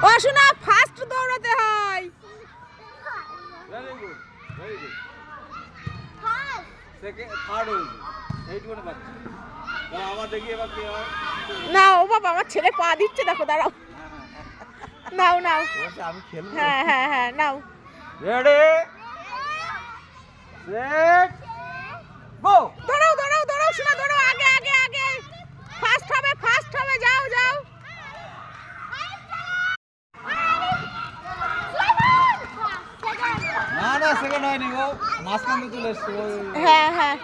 ও শোনা ফাস্ট দৌড়াতে হয়। Very good very good. First second third হয়েছে এইটুকুনি বাচ্চা। দাঁড়াও আবার দেখি এবার কি হয়। না ও বাবা আমার ছেলে পা দিচ্ছে দেখো দাঁড়াও। নাও নাও আমি খেলবো। হ্যাঁ হ্যাঁ হ্যাঁ নাও। Ready set go. দৌড়াও দৌড়াও দৌড়াও শোনা দৌড়াও আগে আগে আগে ফাস্ট হবে যাও যাও। না না সেকেন্ড হয়নি ও মাঝখান দিয়ে চলে এসছে। হ্যাঁ হ্যাঁ